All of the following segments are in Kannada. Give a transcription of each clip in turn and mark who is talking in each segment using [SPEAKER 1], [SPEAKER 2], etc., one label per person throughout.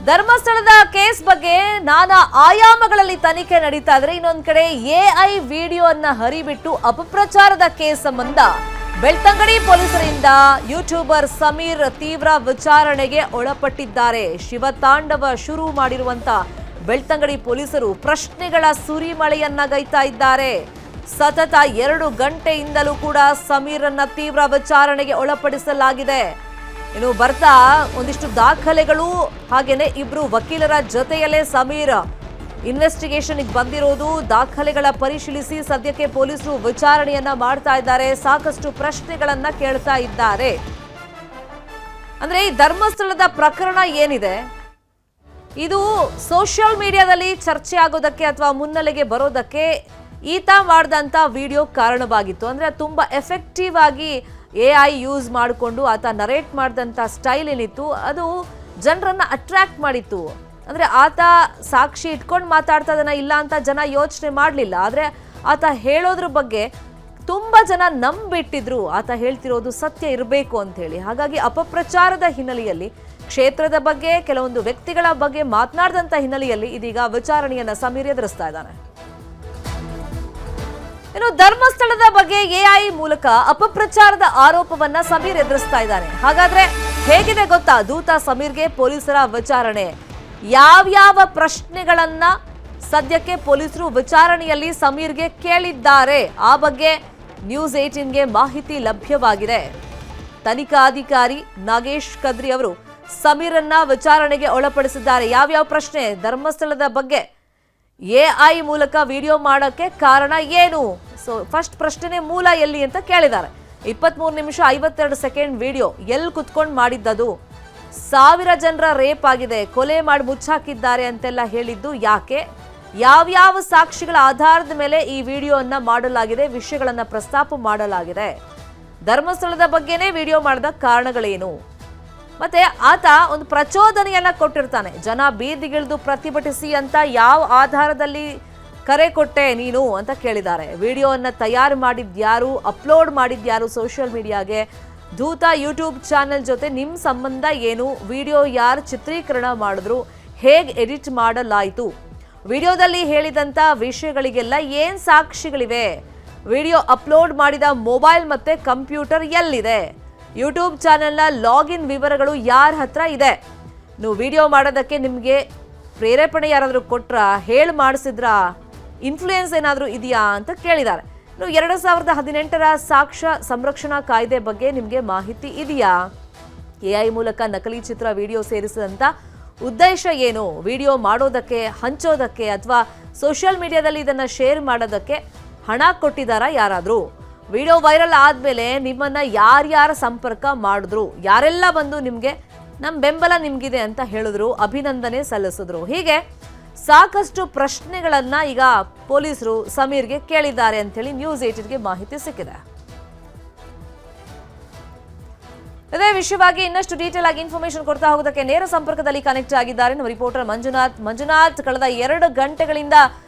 [SPEAKER 1] ಧರ್ಮಸ್ಥಳದ ಕೇಸ್ ಬಗ್ಗೆ ನಾನಾ ಆಯಾಮಗಳಲ್ಲಿ ತನಿಖೆ ನಡೀತಾ ಇದ್ರೆ ಇನ್ನೊಂದ್ ಕಡೆ ಎಐ ವಿಡಿಯೋ ಅನ್ನ ಹರಿಬಿಟ್ಟು ಅಪಪ್ರಚಾರದ ಕೇಸ್ ಸಂಬಂಧ ಬೆಳ್ತಂಗಡಿ ಪೊಲೀಸರಿಂದ ಯೂಟ್ಯೂಬರ್ ಸಮೀರ್ ತೀವ್ರ ವಿಚಾರಣೆಗೆ ಒಳಪಟ್ಟಿದ್ದಾರೆ. ಶಿವತಾಂಡವ ಶುರು ಮಾಡಿರುವಂತ ಬೆಳ್ತಂಗಡಿ ಪೊಲೀಸರು ಪ್ರಶ್ನೆಗಳ ಸುರಿಮಳೆಯನ್ನ ಗೈತಾ ಇದ್ದಾರೆ. ಸತತ 2 ಗಂಟೆಯಿಂದಲೂ ಕೂಡ ಸಮೀರನ್ನ ತೀವ್ರ ವಿಚಾರಣೆಗೆ ಒಳಪಡಿಸಲಾಗಿದೆ. ಇನ್ನು ಬರ್ತಾ ಒಂದಿಷ್ಟು ದಾಖಲೆಗಳು ಹಾಗೇನೆ ಇಬ್ರು ವಕೀಲರ ಜೊತೆಯಲ್ಲೇ ಸಮೀರ್ ಇನ್ವೆಸ್ಟಿಗೇಷನ್ ಬಂದಿರೋದು, ದಾಖಲೆಗಳ ಪರಿಶೀಲಿಸಿ ಸದ್ಯಕ್ಕೆ ಪೊಲೀಸರು ವಿಚಾರಣೆಯನ್ನ ಮಾಡ್ತಾ ಇದ್ದಾರೆ. ಸಾಕಷ್ಟು ಪ್ರಶ್ನೆಗಳನ್ನ ಕೇಳ್ತಾ ಇದ್ದಾರೆ. ಅಂದ್ರೆ ಈ ಧರ್ಮಸ್ಥಳದ ಪ್ರಕರಣ ಏನಿದೆ ಇದು ಸೋಷಿಯಲ್ ಮೀಡಿಯಾದಲ್ಲಿ ಚರ್ಚೆ ಆಗೋದಕ್ಕೆ ಅಥವಾ ಮುನ್ನೆಲೆಗೆ ಬರೋದಕ್ಕೆ ಈತ ಮಾಡಿದಂತ ವಿಡಿಯೋ ಕಾರಣವಾಗಿತ್ತು. ಅಂದ್ರೆ ತುಂಬಾ ಎಫೆಕ್ಟಿವ್ ಆಗಿ ಎಐ ಯೂಸ್ ಮಾಡಿಕೊಂಡು ಆತ ನರೇಟ್ ಮಾಡಿದಂಥ ಸ್ಟೈಲ್ ಏನಿತ್ತು ಅದು ಜನರನ್ನ ಅಟ್ರಾಕ್ಟ್ ಮಾಡಿತ್ತು. ಅಂದರೆ ಆತ ಸಾಕ್ಷಿ ಇಟ್ಕೊಂಡು ಮಾತಾಡ್ತಾ ಇದ್ದಾನ ಇಲ್ಲ ಅಂತ ಜನ ಯೋಚನೆ ಮಾಡಲಿಲ್ಲ. ಆದರೆ ಆತ ಹೇಳೋದ್ರ ಬಗ್ಗೆ ತುಂಬ ಜನ ನಂಬಿಟ್ಟಿದ್ರು, ಆತ ಹೇಳ್ತಿರೋದು ಸತ್ಯ ಇರಬೇಕು ಅಂತ ಹೇಳಿ. ಹಾಗಾಗಿ ಅಪಪ್ರಚಾರದ ಹಿನ್ನೆಲೆಯಲ್ಲಿ ಕ್ಷೇತ್ರದ ಬಗ್ಗೆ ಕೆಲವೊಂದು ವ್ಯಕ್ತಿಗಳ ಬಗ್ಗೆ ಮಾತನಾಡಿದಂಥ ಹಿನ್ನೆಲೆಯಲ್ಲಿ ಇದೀಗ ವಿಚಾರಣೆಯನ್ನ ಸಮೀರ್ ಎದುರಿಸ್ತಾ ಇದ್ದಾನೆ. ಇನ್ನು ಧರ್ಮಸ್ಥಳದ ಬಗ್ಗೆ ಎಐ ಮೂಲಕ ಅಪಪ್ರಚಾರದ ಆರೋಪವನ್ನ ಸಮೀರ್ ಎದುರಿಸ್ತಾ ಇದ್ದಾನೆ. ಹಾಗಾದ್ರೆ ಹೇಗಿದೆ ಗೊತ್ತಾ ದೂತ ಸಮೀರ್ಗೆ ಪೊಲೀಸರ ವಿಚಾರಣೆ? ಯಾವ್ಯಾವ ಪ್ರಶ್ನೆಗಳನ್ನ ಸದ್ಯಕ್ಕೆ ಪೊಲೀಸರು ವಿಚಾರಣೆಯಲ್ಲಿ ಸಮೀರ್ಗೆ ಕೇಳಿದ್ದಾರೆ ಆ ಬಗ್ಗೆ ನ್ಯೂಸ್ 18ಗೆ ಮಾಹಿತಿ ಲಭ್ಯವಾಗಿದೆ. ತನಿಖಾಧಿಕಾರಿ ನಾಗೇಶ್ ಕದ್ರಿ ಅವರು ಸಮೀರನ್ನ ವಿಚಾರಣೆಗೆ ಒಳಪಡಿಸಿದ್ದಾರೆ. ಯಾವ್ಯಾವ ಪ್ರಶ್ನೆ? ಧರ್ಮಸ್ಥಳದ ಬಗ್ಗೆ ಎಐ ಮೂಲಕ ವಿಡಿಯೋ ಮಾಡೋಕ್ಕೆ ಕಾರಣ ಏನು? ಸೊ ಫಸ್ಟ್ ಪ್ರಶ್ನೆ ಮೂಲ ಎಲ್ಲಿ ಅಂತ ಕೇಳಿದ್ದಾರೆ. 23 ನಿಮಿಷ 52 ಸೆಕೆಂಡ್ ವಿಡಿಯೋ ಎಲ್ಲಿ ಕುತ್ಕೊಂಡು ಮಾಡಿದ್ದದು? 1000 ಜನರ ರೇಪ್ ಆಗಿದೆ, ಕೊಲೆ ಮಾಡಿ ಮುಚ್ಚಾಕಿದ್ದಾರೆ ಅಂತೆಲ್ಲ ಹೇಳಿದ್ದು ಯಾಕೆ? ಯಾವ್ಯಾವ ಸಾಕ್ಷಿಗಳ ಆಧಾರದ ಮೇಲೆ ಈ ವಿಡಿಯೋನ್ನ ಮಾಡಲಾಗಿದೆ? ವಿಷಯಗಳನ್ನ ಪ್ರಸ್ತಾಪ ಮಾಡಲಾಗಿದೆ. ಧರ್ಮಸ್ಥಳದ ಬಗ್ಗೆನೇ ವಿಡಿಯೋ ಮಾಡಿದ ಕಾರಣಗಳೇನು? ಮತ್ತೆ ಆತ ಒಂದು ಪ್ರಚೋದನೆಯನ್ನ ಕೊಟ್ಟಿರ್ತಾನೆ, ಜನ ಬೀದಿಗಿಳಿದು ಪ್ರತಿಭಟಿಸಿ ಅಂತ ಯಾವ ಆಧಾರದಲ್ಲಿ ಕರೆ ಕೊಟ್ಟೆ ನೀನು ಅಂತ ಕೇಳಿದ್ದಾರೆ. ವಿಡಿಯೋವನ್ನ ತಯಾರು ಮಾಡಿದ್ಯಾರು, ಅಪ್ಲೋಡ್ ಮಾಡಿದ್ಯಾರು ಸೋಷಿಯಲ್ ಮೀಡಿಯಾಗೆ? ದೂತ ಯೂಟ್ಯೂಬ್ ಚಾನೆಲ್ ಜೊತೆ ನಿಮ್ಮ ಸಂಬಂಧ ಏನು? ವಿಡಿಯೋ ಯಾರು ಚಿತ್ರೀಕರಣ ಮಾಡಿದ್ರು? ಹೇಗೆ ಎಡಿಟ್ ಮಾಡಲಾಯಿತು? ವಿಡಿಯೋದಲ್ಲಿ ಹೇಳಿದಂಥ ವಿಷಯಗಳಿಗೆಲ್ಲ ಏನು ಸಾಕ್ಷಿಗಳಿವೆ? ವಿಡಿಯೋ ಅಪ್ಲೋಡ್ ಮಾಡಿದ ಮೊಬೈಲ್ ಮತ್ತೆ ಕಂಪ್ಯೂಟರ್ ಎಲ್ಲಿದೆ? ಯೂಟ್ಯೂಬ್ ಚಾನೆಲ್ನ ಲಾಗಿನ್ ವಿವರಗಳು ಯಾರ ಹತ್ರ ಇದೆ? ನೀವು ವಿಡಿಯೋ ಮಾಡೋದಕ್ಕೆ ನಿಮಗೆ ಪ್ರೇರೇಪಣೆ ಯಾರಾದರೂ ಕೊಟ್ರಾ? ಹೇಳಿ ಮಾಡಿಸಿದ್ರಾ? ಇನ್ಫ್ಲೂಯೆನ್ಸ್ ಏನಾದರೂ ಇದೆಯಾ ಅಂತ ಕೇಳಿದ್ದಾರೆ. ಇನ್ನು 2018ರ ಸಾಕ್ಷ್ಯ ಸಂರಕ್ಷಣಾ ಕಾಯ್ದೆ ಬಗ್ಗೆ ನಿಮಗೆ ಮಾಹಿತಿ ಇದೆಯಾ? ಎಐ ಮೂಲಕ ನಕಲಿ ಚಿತ್ರ ವಿಡಿಯೋ ಸೇರಿಸಿದಂಥ ಉದ್ದೇಶ ಏನು? ವಿಡಿಯೋ ಮಾಡೋದಕ್ಕೆ, ಹಂಚೋದಕ್ಕೆ ಅಥವಾ ಸೋಷಿಯಲ್ ಮೀಡಿಯಾದಲ್ಲಿ ಇದನ್ನು ಶೇರ್ ಮಾಡೋದಕ್ಕೆ ಹಣ ಕೊಟ್ಟಿದ್ದಾರಾ ಯಾರಾದರೂ? ವಿಡಿಯೋ ವೈರಲ್ ಆದಮೇಲೆ ನಿಮ್ಮನ್ನ ಯಾರ್ಯಾರ ಸಂಪರ್ಕ ಮಾಡಿದ್ರು? ಯಾರೆಲ್ಲ ಬಂದು ನಿಮಗೆ ನಮ್ಮ ಬೆಂಬಲ ನಿಮಗಿದೆ ಅಂತ ಹೇಳಿದ್ರು, ಅಭಿನಂದನೆ ಸಲ್ಲಿಸಿದ್ರು? ಹೀಗೆ ಸಾಕಷ್ಟು ಪ್ರಶ್ನೆಗಳನ್ನ ಈಗ ಪೊಲೀಸರು ಸಮೀರ್ಗೆ ಕೇಳಿದ್ದಾರೆ ಅಂತೇಳಿ ನ್ಯೂಸ್ 18ಗೆ ಮಾಹಿತಿ ಸಿಕ್ಕಿದೆ. ಇದೇ ವಿಷಯವಾಗಿ ಇನ್ನಷ್ಟು ಡೀಟೇಲ್ ಆಗಿ ಇನ್ಫಾರ್ಮೇಶನ್ ಕೊಡ್ತಾ ಹೋಗೋದಕ್ಕೆ ನೇರ ಸಂಪರ್ಕದಲ್ಲಿ ಕನೆಕ್ಟ್ ಆಗಿದ್ದಾರೆ ನಮ್ಮ ರಿಪೋರ್ಟರ್ ಮಂಜುನಾಥ್. ಕಳೆದ 2 ಗಂಟೆಗಳಿಂದ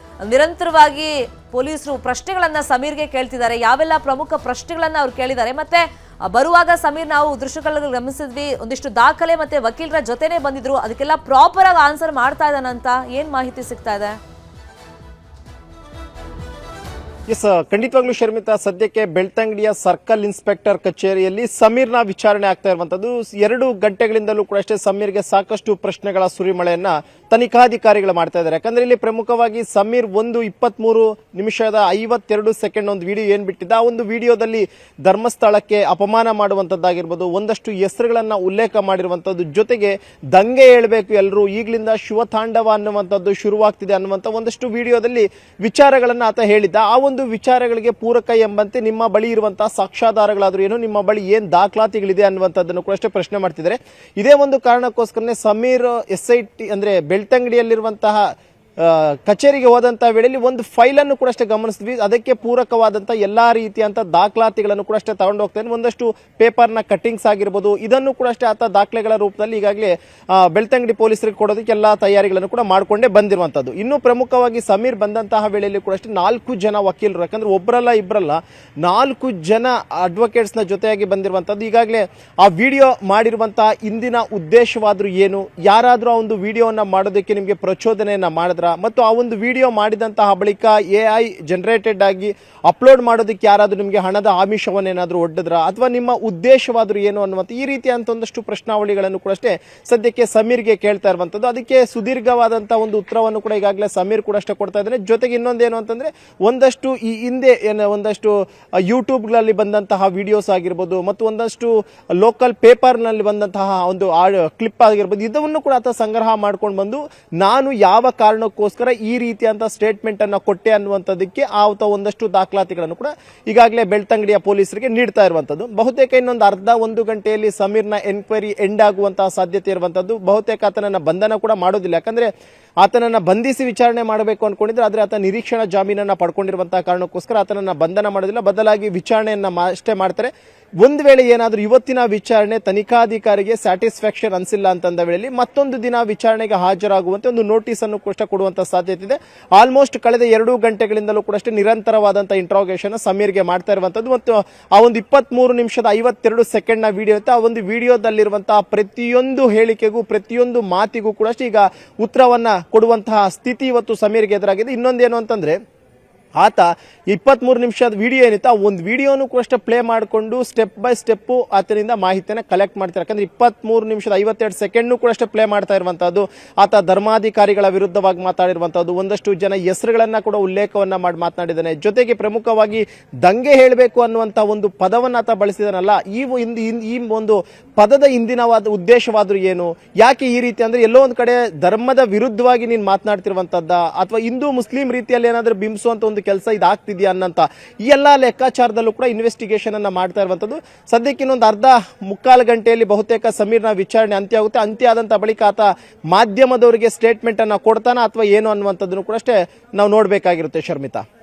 [SPEAKER 1] ನಿರಂತರವಾಗಿ ಪೊಲೀಸರು ಪ್ರಶ್ನೆಗಳನ್ನ ಸಮೀರ್ಗೆ ಕೇಳ್ತಿದ್ದಾರೆ. ಯಾವೆಲ್ಲ ಪ್ರಮುಖ ಪ್ರಶ್ನೆಗಳನ್ನ ಅವ್ರು ಕೇಳಿದ್ದಾರೆ? ಮತ್ತೆ ಬರುವಾಗ ಸಮೀರ್ ನಾವು ದೃಶ್ಯಗಳಲ್ಲಿ ಗಮನಿಸಿದ್ವಿ, ಒಂದಿಷ್ಟು ದಾಖಲೆ ಮತ್ತೆ ವಕೀಲರ ಜೊತೆನೆ ಬಂದಿದ್ರು, ಅದಕ್ಕೆಲ್ಲ ಪ್ರಾಪರ್ ಆಗಿ ಆನ್ಸರ್ ಮಾಡ್ತಾ ಇದ್ದಾನಂತ ಏನ್ ಮಾಹಿತಿ ಸಿಗ್ತಾ ಇದೆ?
[SPEAKER 2] ಎಸ್, ಖಂಡಿತವಾಗ್ಲೂ ಶರ್ಮಿತಾ, ಸದ್ಯಕ್ಕೆ ಬೆಳ್ತಂಗಡಿಯ ಸರ್ಕಲ್ ಇನ್ಸ್ಪೆಕ್ಟರ್ ಕಚೇರಿಯಲ್ಲಿ ಸಮೀರ್ನ ವಿಚಾರಣೆ ಆಗ್ತಾ ಇರುವಂತದ್ದು. 2 ಗಂಟೆಗಳಿಂದಲೂ ಕೂಡ ಅಷ್ಟೇ ಸಮೀರ್ಗೆ ಸಾಕಷ್ಟು ಪ್ರಶ್ನೆಗಳ ಸುರಿಮಳೆಯನ್ನ ತನಿಖಾಧಿಕಾರಿಗಳು ಮಾಡ್ತಾ ಇದ್ದಾರೆ. ಯಾಕಂದ್ರೆ ಇಲ್ಲಿ ಪ್ರಮುಖವಾಗಿ ಸಮೀರ್ 23 ನಿಮಿಷದ 52 ಸೆಕೆಂಡ್ ಒಂದು ವಿಡಿಯೋ ಏನ್ ಬಿಟ್ಟಿದ್ದ, ಆ ಒಂದು ವಿಡಿಯೋದಲ್ಲಿ ಧರ್ಮಸ್ಥಳಕ್ಕೆ ಅಪಮಾನ ಮಾಡುವಂತದ್ದಾಗಿರ್ಬೋದು, ಒಂದಷ್ಟು ಹೆಸರುಗಳನ್ನ ಉಲ್ಲೇಖ ಮಾಡಿರುವಂತದ್ದು, ಜೊತೆಗೆ ದಂಗೆ ಹೇಳ್ಬೇಕು ಎಲ್ಲರೂ, ಈಗಲಿಂದ ಶಿವತಾಂಡವ ಅನ್ನುವಂಥದ್ದು ಶುರುವಾಗ್ತಿದೆ ಅನ್ನುವಂಥ ಒಂದಷ್ಟು ವಿಡಿಯೋದಲ್ಲಿ ವಿಚಾರಗಳನ್ನ ಆತ ಹೇಳಿದ್ದ. ಆ ಒಂದು ವಿಚಾರಗಳಿಗೆ ಪೂರಕ ಎಂಬಂತೆ ನಿಮ್ಮ ಬಳಿ ಇರುವಂತಹ ಸಾಕ್ಷ್ಯಾಧಾರಗಳಾದ್ರೂ ಏನು, ನಿಮ್ಮ ಬಳಿ ಏನ್ ದಾಖಲಾತಿಗಳಿದೆ ಅನ್ನುವಂಥದ್ದನ್ನು ಕೂಡ ಅಷ್ಟೇ ಪ್ರಶ್ನೆ ಮಾಡ್ತಿದ್ದಾರೆ. ಇದೇ ಒಂದು ಕಾರಣಕ್ಕೋಸ್ಕರನೇ ಸಮೀರ್ SIT ಅಂದ್ರೆ ಬೆಳ್ತಂಗಡಿಯಲ್ಲಿರುವಂತಹ ಕಚೇರಿಗೆ ಹೋದಂತ ವೇಳೆಯಲ್ಲಿ ಒಂದು ಫೈಲ್ ಅನ್ನು ಕೂಡ ಅಷ್ಟೇ ಗಮನಿಸಿದ್ವಿ. ಅದಕ್ಕೆ ಪೂರಕವಾದಂತ ಎಲ್ಲಾ ರೀತಿಯಂತ ದಾಖಲಾತಿಗಳನ್ನು ಕೂಡ ಅಷ್ಟೇ ತಗೊಂಡು ಹೋಗ್ತಾನೆ. ಒಂದಷ್ಟು ಪೇಪರ್ನ ಕಟ್ಟಿಂಗ್ಸ್ ಆಗಿರ್ಬೋದು, ಇದನ್ನು ಕೂಡ ಅಷ್ಟೇ ಆತ ದಾಖಲೆಗಳ ರೂಪದಲ್ಲಿ ಈಗಾಗಲೇ ಬೆಳ್ತಂಗಡಿ ಪೊಲೀಸರಿಗೆ ಕೊಡೋದಕ್ಕೆ ಎಲ್ಲಾ ತಯಾರಿಗಳನ್ನು ಕೂಡ ಮಾಡಿಕೊಂಡೇ ಬಂದಿರುವಂತದ್ದು. ಇನ್ನು ಪ್ರಮುಖವಾಗಿ ಸಮೀರ್ ಬಂದಂತಹ ವೇಳೆಯಲ್ಲಿ ಕೂಡ ಅಷ್ಟೇ 4 ಜನ ವಕೀಲರು, ಯಾಕಂದ್ರೆ ಒಬ್ಬರಲ್ಲ ಇಬ್ಬರಲ್ಲ 4 ಜನ ಅಡ್ವೊಕೇಟ್ಸ್ ನ ಜೊತೆಯಾಗಿ ಬಂದಿರುವಂತದ್ದು. ಈಗಾಗಲೇ ಆ ವಿಡಿಯೋ ಮಾಡಿರುವಂತಹ ಇಂದಿನ ಉದ್ದೇಶವಾದ್ರೂ ಏನು, ಯಾರಾದ್ರೂ ಆ ಒಂದು ವಿಡಿಯೋವನ್ನ ಮಾಡೋದಕ್ಕೆ ನಿಮಗೆ ಪ್ರಚೋದನೆಯನ್ನ ಮಾಡಿದ್ರ, ಮತ್ತು ಆ ಒಂದು ವಿಡಿಯೋ ಮಾಡಿದಂತಹ ಬಳಿಕ AI ಜನರೇಟೆಡ್ ಆಗಿ ಅಪ್ಲೋಡ್ ಮಾಡೋದಕ್ಕೆ ಯಾರಾದ್ರೂ ನಿಮಗೆ ಹಣದ ಆಮಿಷವನ್ನೇನಾದ್ರೂ ಒಡ್ಡಿದ್ರ, ಅಥವಾ ನಿಮ್ಮ ಉದ್ದೇಶವಾದ್ರೂ ಏನು ಅನ್ನುವಂಥ ಈ ರೀತಿಯಂತ ಒಂದಷ್ಟು ಪ್ರಶ್ನಾವಳಿಗಳನ್ನು ಕೂಡ ಅಷ್ಟೇ ಸದ್ಯಕ್ಕೆ ಸಮೀರ್ಗೆ ಕೇಳ್ತಾ ಇರುವಂತದ್ದು. ಅದಕ್ಕೆ ಸುದೀರ್ಘವಾದಂತಹ ಒಂದು ಉತ್ತರವನ್ನು ಕೂಡ ಈಗಾಗಲೇ ಸಮೀರ್ ಕೂಡ ಅಷ್ಟೇ ಕೊಡ್ತಾ ಇದ್ದಾನೆ. ಜೊತೆಗೆ ಇನ್ನೊಂದೇನು ಅಂತಂದ್ರೆ, ಒಂದಷ್ಟು ಈ ಹಿಂದೆ ಒಂದಷ್ಟು ಯೂಟ್ಯೂಬ್ಗಳಲ್ಲಿ ಬಂದಂತಹ ವಿಡಿಯೋಸ್ ಆಗಿರ್ಬೋದು, ಮತ್ತು ಒಂದಷ್ಟು ಲೋಕಲ್ ಪೇಪರ್ ನಲ್ಲಿ ಬಂದಂತಹ ಒಂದು ಕ್ಲಿಪ್ ಆಗಿರ್ಬೋದು, ಇದನ್ನು ಕೂಡ ಆತ ಸಂಗ್ರಹ ಮಾಡ್ಕೊಂಡು ಬಂದು ನಾನು ಯಾವ ಕಾರಣಕ್ಕೋಸ್ಕರ ಈ ರೀತಿಯಂತ ಸ್ಟೇಟ್ಮೆಂಟ್ ಅನ್ನ ಕೊಟ್ಟೆ ಅನ್ನುವಂಥದ್ದಕ್ಕೆ ಆತ ಒಂದಷ್ಟು ದಾಖಲಾತಿಗಳನ್ನು ಕೂಡ ಈಗಾಗಲೇ ಬೆಳ್ತಂಗಡಿಯ ಪೊಲೀಸರಿಗೆ ನೀಡ್ತಾ ಇರುವಂತದ್ದು. ಬಹುತೇಕ ಇನ್ನೊಂದು ಅರ್ಧ 1 ಗಂಟೆಯಲ್ಲಿ ಸಮೀರ್ನ ಎನ್ಕ್ವೈರಿ ಎಂಡ್ ಆಗುವಂತಹ ಸಾಧ್ಯತೆ ಇರುವಂತದ್ದು. ಬಹುತೇಕ ಆತನನ್ನ ಬಂಧನ ಕೂಡ ಮಾಡೋದಿಲ್ಲ, ಯಾಕಂದ್ರೆ ಆತನನ್ನ ಬಂಧಿಸಿ ವಿಚಾರಣೆ ಮಾಡಬೇಕು ಅನ್ಕೊಂಡಿದ್ರೆ, ಆದ್ರೆ ಆತ ನಿರೀಕ್ಷಣಾ ಜಾಮೀನನ್ನ ಪಡ್ಕೊಂಡಿರುವಂತಹ ಕಾರಣಕ್ಕೋಸ್ಕರ ಆತನನ್ನ ಬಂಧನ ಮಾಡೋದಿಲ್ಲ, ಬದಲಾಗಿ ವಿಚಾರಣೆಯನ್ನ ಅಷ್ಟೇ ಮಾಡ್ತಾರೆ. ಒಂದು ವೇಳೆ ಏನಾದ್ರೂ ಇವತ್ತಿನ ವಿಚಾರಣೆ ತನಿಖಾಧಿಕಾರಿಗೆ ಸ್ಯಾಟಿಸ್ಫ್ಯಾಕ್ಷನ್ ಅನ್ಸಿಲ್ಲ ಅಂತಂದ ವೇಳೆಯಲ್ಲಿ ಮತ್ತೊಂದು ದಿನ ವಿಚಾರಣೆಗೆ ಹಾಜರಾಗುವಂತೆ ಒಂದು ನೋಟಿಸ್ ಅನ್ನು ಕೂಡ ಕೊಡುವಂತ ಸಾಧ್ಯತೆ ಇದೆ. ಆಲ್ಮೋಸ್ಟ್ ಕಳೆದ 2 ಗಂಟೆಗಳಿಂದಲೂ ಕೂಡ ಅಷ್ಟೇ ನಿರಂತರವಾದಂತಹ ಇಂಟ್ರಾಗೇಷನ್ ಸಮೀರ್ಗೆ ಮಾಡ್ತಾ ಇರುವಂತದ್ದು. ಮತ್ತು ಆ ಒಂದು 23 ನಿಮಿಷದ 52 ಸೆಕೆಂಡ್ ನ ವಿಡಿಯೋ ಇರುತ್ತೆ. ಆ ಒಂದು ವಿಡಿಯೋದಲ್ಲಿರುವಂತಹ ಪ್ರತಿಯೊಂದು ಹೇಳಿಕೆಗೂ ಪ್ರತಿಯೊಂದು ಮಾತಿಗೂ ಕೂಡ ಅಷ್ಟೇ ಈಗ ಉತ್ತರವನ್ನ ಕೊಡುವಂತಹ ಸ್ಥಿತಿ ಇವತ್ತು ಸಮೀರ್ಗೆ ಎದುರಾಗಿದೆ. ಇನ್ನೊಂದೇನು ಅಂತಂದ್ರೆ, ಆತ 23 ನಿಮಿಷದ ವಿಡಿಯೋ ಏನಿತ್ತು, ಆ ಒಂದು ವಿಡಿಯೋನು ಕೂಡ ಅಷ್ಟೇ ಪ್ಲೇ ಮಾಡಿಕೊಂಡು ಸ್ಟೆಪ್ ಬೈ ಸ್ಟೆಪ್ ಆತನಿಂದ ಮಾಹಿತಿಯನ್ನು ಕಲೆಕ್ಟ್ ಮಾಡ್ತಾರೆ. ಯಾಕಂದ್ರೆ 23 ನಿಮಿಷದ 52 ಸೆಕೆಂಡ್ ಕೂಡ ಅಷ್ಟೇ ಪ್ಲೇ ಮಾಡ್ತಾ ಇರುವಂತಹದ್ದು. ಆತ ಧರ್ಮಾಧಿಕಾರಿಗಳ ವಿರುದ್ಧವಾಗಿ ಮಾತಾಡಿರುವಂತಹದ್ದು, ಒಂದಷ್ಟು ಜನ ಹೆಸರುಗಳನ್ನ ಕೂಡ ಉಲ್ಲೇಖವನ್ನ ಮಾಡಿ ಮಾತನಾಡಿದ್ದಾನೆ. ಜೊತೆಗೆ ಪ್ರಮುಖವಾಗಿ ದಂಗೆ ಹೇಳಬೇಕು ಅನ್ನುವಂತ ಒಂದು ಪದವನ್ನ ಆತ ಬಳಸಿದಾನಲ್ಲ, ಈ ಒಂದು ಪದದ ಹಿಂದಿನವಾದ ಉದ್ದೇಶವಾದ್ರೂ ಏನು, ಯಾಕೆ ಈ ರೀತಿ ಅಂದ್ರೆ, ಎಲ್ಲೋ ಒಂದು ಕಡೆ ಧರ್ಮದ ವಿರುದ್ಧವಾಗಿ ನೀನು ಮಾತನಾಡ್ತಿರುವಂತದ್ದ, ಅಥವಾ ಹಿಂದೂ ಮುಸ್ಲಿಂ ರೀತಿಯಲ್ಲಿ ಏನಾದ್ರೂ ಬಿಂಬಿಸುವಂತ ಒಂದು ಕೆಲಸ ಇದಾಗ್ತಿದ್ಯಾ ಅನ್ನಂತ ಈ ಎಲ್ಲಾ ಲೆಕ್ಕಾಚಾರದಲ್ಲೂ ಕೂಡ ಇನ್ವೆಸ್ಟಿಗೇಷನ್ ಅನ್ನ ಮಾಡ್ತಾ ಇರುವಂತದ್ದು. ಸದ್ಯಕ್ಕೆ ಇನ್ನೊಂದು ಅರ್ಧ ಮುಕ್ಕಾಲು ಗಂಟೆಯಲ್ಲಿ ಬಹುತೇಕ ಸಮೀರ್ನ ವಿಚಾರಣೆ ಅಂತ್ಯ ಆಗುತ್ತೆ. ಅಂತ್ಯ ಆದಂತ ಬಳಿಕ ಆತ ಮಾಧ್ಯಮದವರಿಗೆ ಸ್ಟೇಟ್ಮೆಂಟ್ ಅನ್ನ ಕೊಡ್ತಾನ ಅಥವಾ ಏನು ಅನ್ನುವಂಥದ್ದನ್ನು ಕೂಡ ಅಷ್ಟೇ ನಾವು ನೋಡಬೇಕಾಗಿರುತ್ತೆ ಶರ್ಮಿತಾ.